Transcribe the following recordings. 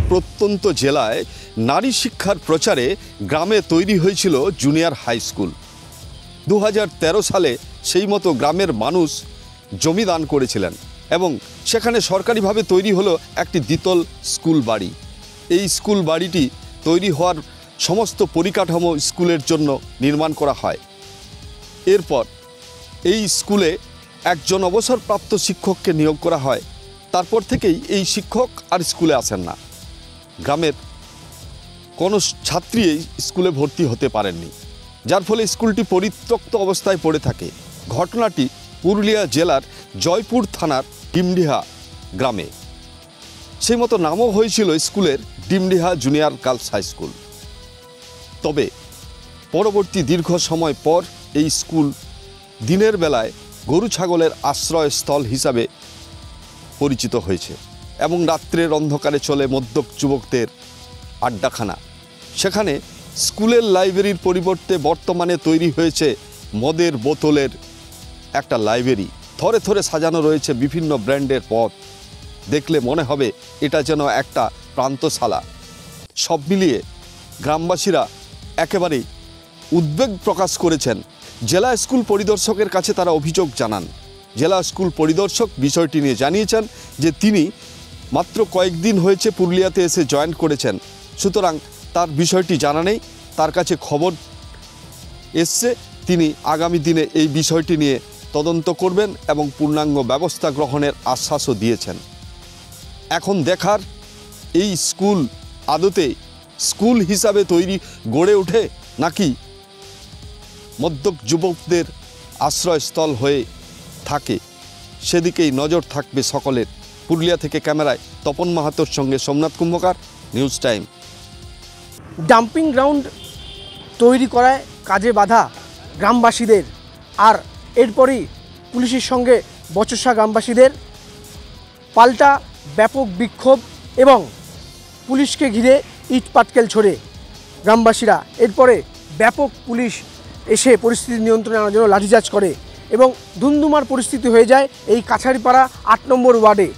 প্রত্যন্ত জেলায় নারী শিক্ষার প্রচারে গ্রামে তৈরি হয়েছিল জুনিয়র হাই স্কুল। 2013 সালে সেই মতো গ্রামের মানুষ জমি দান করেছিলেন এবং সেখানে সরকারিভাবে তৈরি হলো একটি দ্বিতল স্কুল বাড়ি। এই স্কুল বাড়িটি তৈরি হওয়ার সমস্ত পরিকাঠামো স্কুলের জন্য নির্মাণ করা হয়। এরপর এই স্কুলে একজন অবসরপ্রাপ্ত শিক্ষককে নিয়োগ করা হয়। তারপর থেকেই এই শিক্ষক আর স্কুলে আসেন না। গ্রামের কোনো ছাত্রী এই স্কুলে ভর্তি হতে পারেননি, যার ফলে স্কুলটি পরিত্যক্ত অবস্থায় পড়ে থাকে। ঘটনাটি পুরুলিয়া জেলার জয়পুর থানার ডিমডিহা গ্রামে। সেই মতো নামও হয়েছিল স্কুলের Dimdiha junior girls high school. তবে পরবর্তী দীর্ঘ সময় পর এই স্কুল দিনের বেলায় গরু ছাগলের আশ্রয়স্থল হিসাবে পরিচিত হয়েছে এবং রাত্রের অন্ধকারে চলে মদ্যপ যুবকদের আড্ডাখানা। সেখানে স্কুলের লাইব্রেরির পরিবর্তে বর্তমানে তৈরি হয়েছে মদের বোতলের একটা লাইব্রেরি। থরে থরে সাজানো রয়েছে বিভিন্ন ব্র্যান্ডের পথ। দেখলে মনে হবে এটা যেন একটা প্রান্তশালা। সব মিলিয়ে গ্রামবাসীরা একেবারেই উদ্বেগ প্রকাশ করেছেন। জেলা স্কুল পরিদর্শকের কাছে তারা অভিযোগ জানান। জেলা স্কুল পরিদর্শক বিষয়টি নিয়ে জানিয়েছেন যে তিনি মাত্র কয়েকদিন হয়েছে পুরুলিয়াতে এসে জয়েন করেছেন, সুতরাং তার বিষয়টি জানা নেই। তার কাছে খবর এসছে, তিনি আগামী দিনে এই বিষয়টি নিয়ে তদন্ত করবেন এবং পূর্ণাঙ্গ ব্যবস্থা গ্রহণের আশ্বাসও দিয়েছেন। এখন দেখার এই স্কুল আদতে স্কুল হিসাবে গড়ে ওঠে নাকি মদ্যপ যুবকদের আশ্রয়স্থল হয়ে থাকে, সেদিকেই নজর থাকবে সকলের। পুরুলিয়া থেকে ক্যামেরায় তপন মাহাতোর সঙ্গে সোমনাথ কুম্ভকার, নিউজ টাইম। ডাম্পিং গ্রাউন্ড তৈরি করায় কাজে বাধা গ্রামবাসীদের, আর এরপরই পুলিশের সঙ্গে বচসা গ্রামবাসীদের, পাল্টা ব্যাপক বিক্ষোভ এবং পুলিশকে ঘিরে ইট পাটকেল ছোড়ে গ্রামবাসীরা। এরপরে ব্যাপক পুলিশ এসে পরিস্থিতি নিয়ন্ত্রণে আনার জন্য লাঠিচার্জ করে এবং ধুমধুমার পরিস্থিতি হয়ে যায় এই কাছারিপাড়া 8 নম্বর ওয়ার্ডে।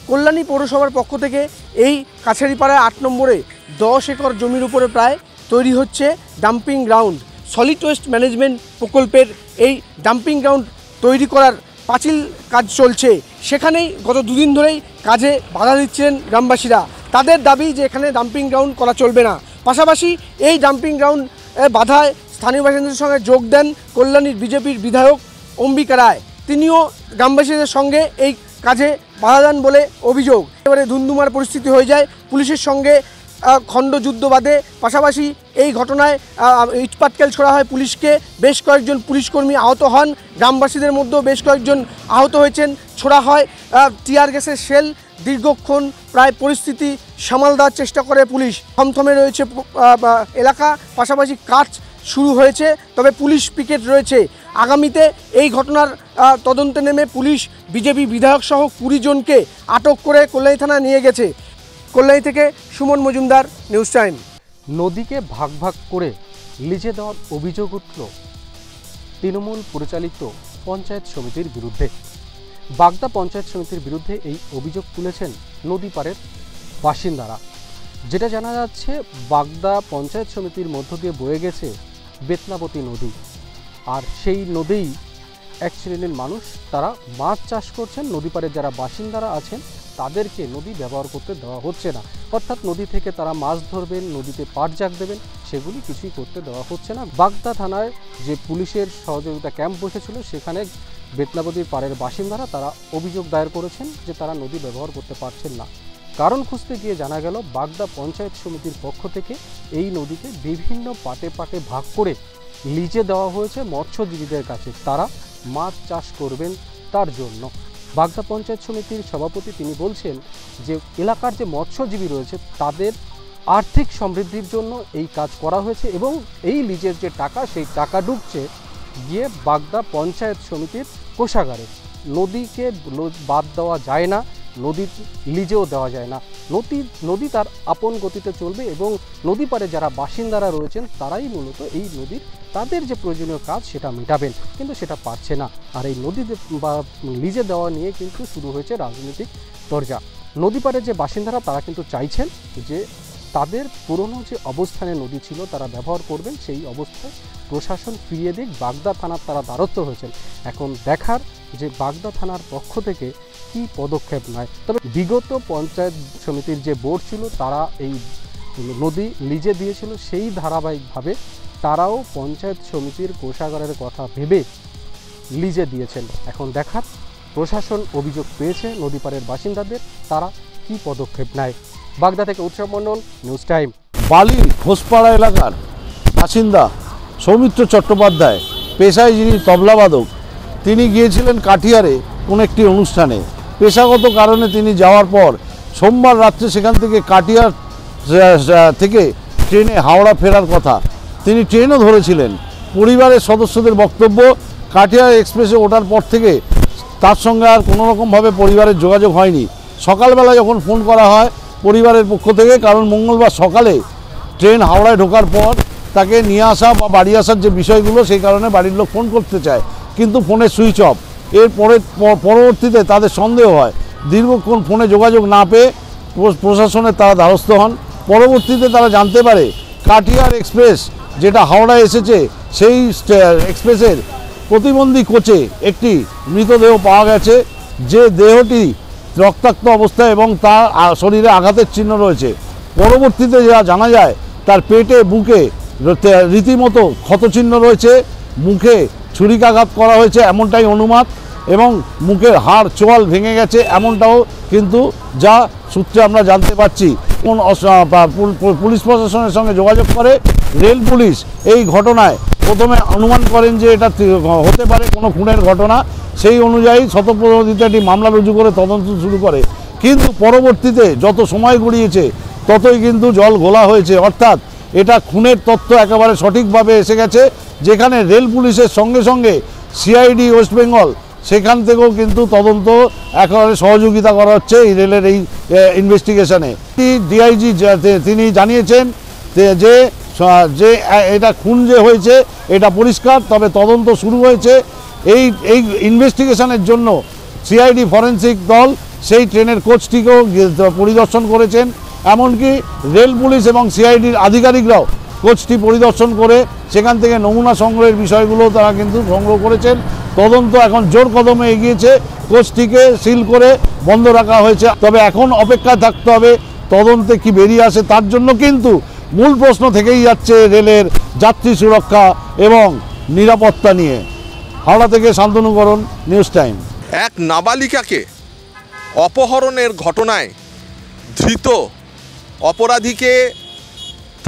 কল্যাণী পৌরসভার পক্ষ থেকে এই কাছারিপাড়া 8 নম্বরে 10 একর জমির উপরে প্রায় তৈরি হচ্ছে dumping ground. Solid waste management প্রকল্পের এই ডাম্পিং গ্রাউন্ড তৈরি করার পাঁচিল কাজ চলছে। সেখানেই গত 2 দিন ধরেই কাজে বাধা দিচ্ছিলেন গ্রামবাসীরা। তাদের দাবি যে এখানে ডাম্পিং গ্রাউন্ড করা চলবে না। পাশাপাশি এই ডাম্পিং গ্রাউন্ড বাধায় স্থানীয় বাসিন্দাদের সঙ্গে যোগ দেন কল্যাণীর বিজেপির বিধায়ক অম্বিকা রায়। তিনিও গ্রামবাসীদের সঙ্গে এই কাজে বাধা দেন বলে অভিযোগ। এবারে ধুমধুমার পরিস্থিতি হয়ে যায়, পুলিশের সঙ্গে খণ্ডযুদ্ধ বাধে। পাশাপাশি এই ঘটনায় ইটপাটকেল ছোড়া হয় পুলিশকে। বেশ কয়েকজন পুলিশকর্মী আহত হন, গ্রামবাসীদের মধ্যেও বেশ কয়েকজন আহত হয়েছেন। ছোড়া হয় টিয়ার গ্যাসের শেল। দীর্ঘক্ষণ প্রায় পরিস্থিতি সামাল দেওয়ার চেষ্টা করে পুলিশ। থমথমে রয়েছে এলাকা, পাশাপাশি কাজ শুরু হয়েছে, তবে পুলিশ পিকেট রয়েছে। আগামীতে এই ঘটনার তদন্তে নেমে পুলিশ বিজেপি বিধায়ক সহ 20 জনকে আটক করে কল্যাণী থানায় নিয়ে গেছে। কল্যাণী থেকে সুমন মজুমদার, নিউজ টাইম। নদীকে ভাগ ভাগ করে লিজে দেওয়ার অভিযোগ উঠল তৃণমূল পরিচালিত পঞ্চায়েত সমিতির বিরুদ্ধে। বাগদা পঞ্চায়েত সমিতির বিরুদ্ধে এই অভিযোগ তুলেছেন নদী পাড়ের বাসিন্দারা। যেটা জানা যাচ্ছে, বাগদা পঞ্চায়েত সমিতির মধ্য দিয়ে বয়ে গেছে বেতনাবতী নদী, আর সেই নদীই এক শ্রেণীর মানুষ তারা মাছ চাষ করছেন। নদী পাড়ের যারা বাসিন্দারা আছেন তাদেরকে নদী ব্যবহার করতে দেওয়া হচ্ছে না, অর্থাৎ নদী থেকে তারা মাছ ধরবেন, নদীতে পাট জাগ দেবেন, সেগুলি কিছুই করতে দেওয়া হচ্ছে না। বাগদা থানায় যে পুলিশের সহযোগিতা ক্যাম্প বসেছিল, সেখানে বেতনাবতীর পাড়ের বাসিন্দারা তারা অভিযোগ দায়ের করেছেন যে তারা নদী ব্যবহার করতে পারছেন না। কারণ খুঁজতে গিয়ে জানা গেল, বাগদা পঞ্চায়েত সমিতির পক্ষ থেকে এই নদীকে বিভিন্ন পাটে পাটে ভাগ করে লিজে দেওয়া হয়েছে মৎস্যজীবীদের কাছে, তারা মাছ চাষ করবেন তার জন্য। বাগদা পঞ্চায়েত সমিতির সভাপতি তিনি বলছেন যে এলাকার যে মৎস্যজীবী রয়েছে তাদের আর্থিক সমৃদ্ধির জন্য এই কাজ করা হয়েছে এবং এই লিজের যে টাকা, সেই টাকা ঢুকছে গিয়ে বাগদা পঞ্চায়েত সমিতির কোষাগারে। নদীকে বাদ দেওয়া যায় না, নদীর লিজেও দেওয়া যায় না। নদী তার আপন গতিতে চলবে এবং নদী পাড়ে যারা বাসিন্দারা রয়েছেন তারাই মূলত এই নদীর তাদের যে প্রয়োজনীয় কাজ সেটা মেটাবেন, কিন্তু সেটা পারছে না। আর এই নদী বা লিজে দেওয়া নিয়ে কিন্তু শুরু হয়েছে রাজনৈতিক দরজা। নদী পাড়ের যে বাসিন্দারা তারা কিন্তু চাইছেন যে তাদের পুরনো যে অবস্থানে নদী ছিল তারা ব্যবহার করবেন, সেই অবস্থায় প্রশাসন ফিরিয়ে দিক। বাগদা থানার তারা দ্বারস্থ হয়েছেন। এখন দেখার যে বাগদা থানার পক্ষ থেকে কি পদক্ষেপ নেয়। তবে বিগত পঞ্চায়েত সমিতির যে বোর্ড ছিল তারা এই নদী লিজে দিয়েছিল, সেই ধারাবাহিকভাবে তারাও পঞ্চায়েত সমিতির কোষাগারের কথা ভেবে লিজে দিয়েছেন। এখন দেখার প্রশাসন অভিযোগ পেয়েছে নদী পাড়ের বাসিন্দাদের, তারা কি পদক্ষেপ নেয়। বাগদা থেকে উৎসব মণ্ডল, নিউজ টাইম। বালির ঘোষপাড়া এলাকার বাসিন্দা সৌমিত্র চট্টোপাধ্যায়, পেশায় যিনি তবলাবাদক, তিনি গিয়েছিলেন কাটিয়ারে কোনো একটি অনুষ্ঠানে। পেশাগত কারণে তিনি যাওয়ার পর সোমবার রাত্রে সেখান থেকে কাটিয়ার থেকে ট্রেনে হাওড়া ফেরার কথা, তিনি ট্রেনও ধরেছিলেন। পরিবারের সদস্যদের বক্তব্য, কাটিয়ার এক্সপ্রেসে ওঠার পর থেকে তার সঙ্গে আর কোনো রকমভাবে পরিবারের যোগাযোগ হয়নি। সকালবেলা যখন ফোন করা হয় পরিবারের পক্ষ থেকে, কারণ মঙ্গলবার সকালে ট্রেন হাওড়ায় ঢোকার পর তাকে নিয়ে আসা বা বাড়ি আসার যে বিষয়গুলো, সেই কারণে বাড়ির লোক ফোন করতে চায়, কিন্তু ফোনের সুইচ অফ। পরবর্তীতে তাদের সন্দেহ হয়, দীর্ঘক্ষণ ফোনে যোগাযোগ না পেয়ে প্রশাসনের তারা দ্বারস্থ হন। পরবর্তীতে তারা জানতে পারে কাটিয়ার এক্সপ্রেস যেটা হাওড়ায় এসেছে, সেই এক্সপ্রেসের প্রতিবন্ধী কোচে একটি মৃতদেহ পাওয়া গেছে, যে দেহটি রক্তাক্ত অবস্থায় এবং তার শরীরে আঘাতের চিহ্ন রয়েছে। পরবর্তীতে যা জানা যায়, তার পেটে বুকে রীতিমতো ক্ষতচিহ্ন রয়েছে, মুখে ছুরিকাঘাত করা হয়েছে এমনটাই অনুমান, এবং মুখের হাড় চোয়াল ভেঙে গেছে এমনটাও কিন্তু যা সূত্রে আমরা জানতে পারছি। পুলিশ প্রশাসনের সঙ্গে যোগাযোগ করে রেল পুলিশ এই ঘটনায় প্রথমে অনুমান করেন যে এটা হতে পারে কোনো খুনের ঘটনা। সেই অনুযায়ী স্বতঃপ্রণোদিত একটি মামলা রুজু করে তদন্ত শুরু করে, কিন্তু পরবর্তীতে যত সময় গড়িয়েছে ততই কিন্তু জল ঘোলা হয়েছে। অর্থাৎ এটা খুনের তথ্য একেবারে সঠিকভাবে এসে গেছে, যেখানে রেল পুলিশের সঙ্গে সঙ্গে সিআইডি ওয়েস্ট বেঙ্গল সেখান থেকেও কিন্তু তদন্ত একেবারে সহযোগিতা করা হচ্ছে এই রেলের এই ইনভেস্টিগেশনে। ডিআইজি তিনি জানিয়েছেন যে যে এটা খুন যে হয়েছে এটা পরিষ্কার, তবে তদন্ত শুরু হয়েছে। এই ইনভেস্টিগেশনের জন্য সিআইডি ফরেন্সিক দল সেই ট্রেনের কোচটিকেও পরিদর্শন করেছেন। এমনকি রেল পুলিশ এবং সিআইডির আধিকারিকরাও কোচটি পরিদর্শন করে সেখান থেকে নমুনা সংগ্রহের বিষয়গুলো তারা কিন্তু সংগ্রহ করেছেন। তদন্ত এখন জোর কদমে এগিয়েছে, কোচটিকে সিল করে বন্ধ রাখা হয়েছে। তবে এখন অপেক্ষায় থাকতে হবে তদন্তে কি বেরিয়ে আসে, তার জন্য কিন্তু মূল প্রশ্ন থেকেই যাচ্ছে রেলের যাত্রী সুরক্ষা এবং নিরাপত্তা নিয়ে। হাওড়া থেকে শান্তনুকরণ, নিউজ টাইম। এক নাবালিকাকে অপহরণের ঘটনায় ধৃত অপরাধীকে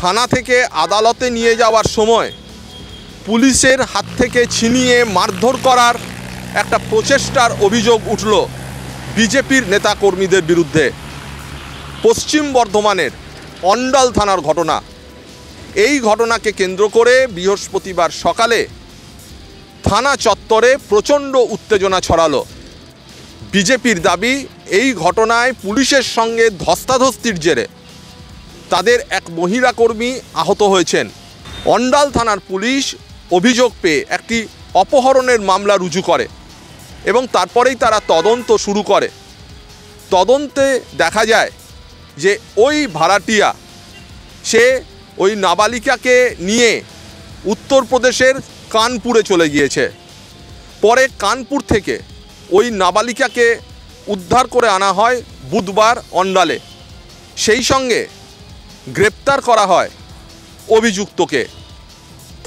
থানা থেকে আদালতে নিয়ে যাওয়ার সময় পুলিশের হাত থেকে ছিনিয়ে মারধর করার একটা প্রচেষ্টার অভিযোগ উঠল বিজেপির নেতাকর্মীদের বিরুদ্ধে। পশ্চিম বর্ধমানের অন্ডাল থানার ঘটনা। এই ঘটনাকে কেন্দ্র করে বৃহস্পতিবার সকালে থানা চত্বরে প্রচণ্ড উত্তেজনা ছড়ালো। বিজেপির দাবি, এই ঘটনায় পুলিশের সঙ্গে ধস্তাধস্তির জেরে তাদের এক মহিলা কর্মী আহত হয়েছেন। অন্ডাল থানার পুলিশ অভিযোগ পেয়ে একটি অপহরণের মামলা রুজু করে এবং তারপরেই তারা তদন্ত শুরু করে। তদন্তে দেখা যায় যে ওই ভাড়াটিয়া সে ওই নাবালিকাকে নিয়ে উত্তরপ্রদেশের কানপুরে চলে গিয়েছে। পরে কানপুর থেকে ওই নাবালিকাকে উদ্ধার করে আনা হয় বুধবার অন্ডালে। সেই সঙ্গে গ্রেপ্তার করা হয় অভিযুক্তকে।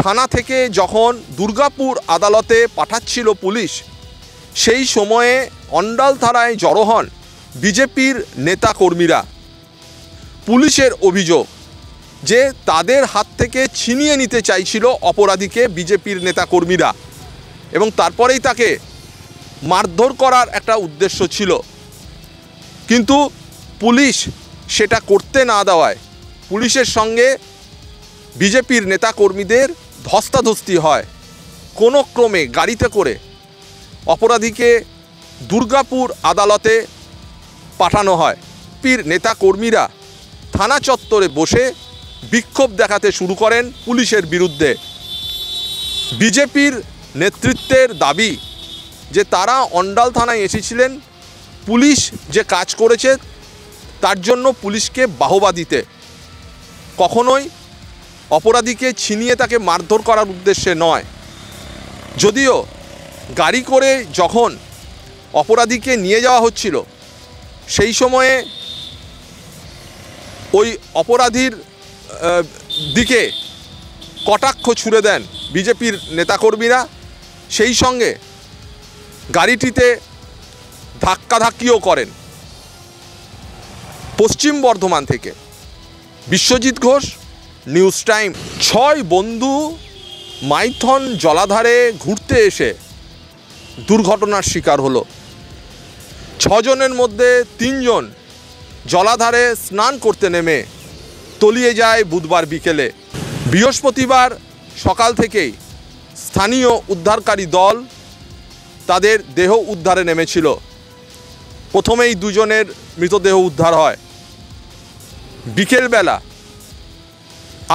থানা থেকে যখন দুর্গাপুর আদালতে পাঠাচ্ছিল পুলিশ, সেই সময়ে অন্ডাল থানায় জড়ো হন বিজেপির নেতাকর্মীরা। পুলিশের অভিযোগ যে তাদের হাত থেকে ছিনিয়ে নিতে চাইছিল অপরাধীকে বিজেপির নেতাকর্মীরা, এবং তারপরেই তাকে মারধর করার একটা উদ্দেশ্য ছিল। কিন্তু পুলিশ সেটা করতে না দেওয়ায় পুলিশের সঙ্গে বিজেপির নেতাকর্মীদের ধস্তাধস্তি হয়। কোনো ক্রমে গাড়িতে করে অপরাধীকে দুর্গাপুর আদালতে পাঠানো হয়। বিজেপির নেতাকর্মীরা থানা চত্বরে বসে বিক্ষোভ দেখাতে শুরু করেন পুলিশের বিরুদ্ধে। বিজেপির নেতৃত্বের দাবি যে তারা অন্ডাল থানায় এসেছিলেন, পুলিশ যে কাজ করেছে তার জন্য পুলিশকে বাহবা দিতে, কখনোই অপরাধীকে ছিনিয়ে তাকে মারধর করার উদ্দেশ্যে নয়। যদিও গাড়ি করে যখন অপরাধীকে নিয়ে যাওয়া হচ্ছিল সেই সময়ে ওই অপরাধীর দিকে কটাক্ষ ছুড়ে দেন বিজেপির নেতাকর্মীরা, সেই সঙ্গে গাড়িটিতে ধাক্কাধাক্কিও করেন। পশ্চিম বর্ধমান থেকে বিশ্বজিৎ ঘোষ, নিউজ টাইম। 6 বন্ধু মাইথন জলাধারে ঘুরতে এসে দুর্ঘটনার শিকার হলো। 6 জনের মধ্যে 3 জন জলাধারে স্নান করতে নেমে তলিয়ে যায় বুধবার বিকেলে। বৃহস্পতিবার সকাল থেকেই স্থানীয় উদ্ধারকারী দল তাদের দেহ উদ্ধারে নেমেছিল। প্রথমেই 2 জনের মৃতদেহ উদ্ধার হয়, বিকেলবেলা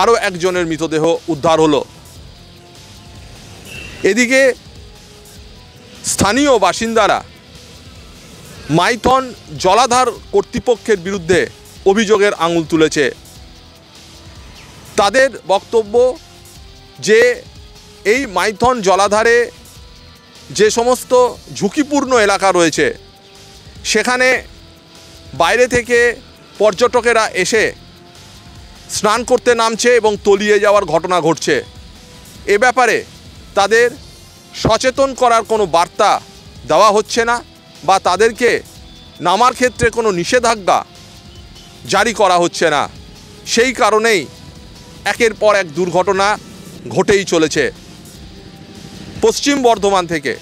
আরও 1 জনের মৃতদেহ উদ্ধার হলো। এদিকে স্থানীয় বাসিন্দারা মাইথন জলাধার কর্তৃপক্ষের বিরুদ্ধে অভিযোগের আঙুল তুলেছে। তাদের বক্তব্য যে এই মাইথন জলাধারে যে সমস্ত ঝুঁকিপূর্ণ এলাকা রয়েছে সেখানে বাইরে থেকে পর্যটকেরা এসে স্নান করতে নামছে এবং তলিয়ে যাওয়ার ঘটনা ঘটছে। এ ব্যাপারে তাদের সচেতন করার কোনো বার্তা দেওয়া হচ্ছে না বা তাদেরকে নামার ক্ষেত্রে কোনো নিষেধাজ্ঞা জারি করা হচ্ছে না। সেই কারণেই একের পর এক দুর্ঘটনা ঘটেই চলেছে। পশ্চিম বর্ধমান থেকে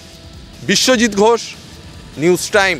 বিশ্বজিৎ ঘোষ, নিউজ টাইম।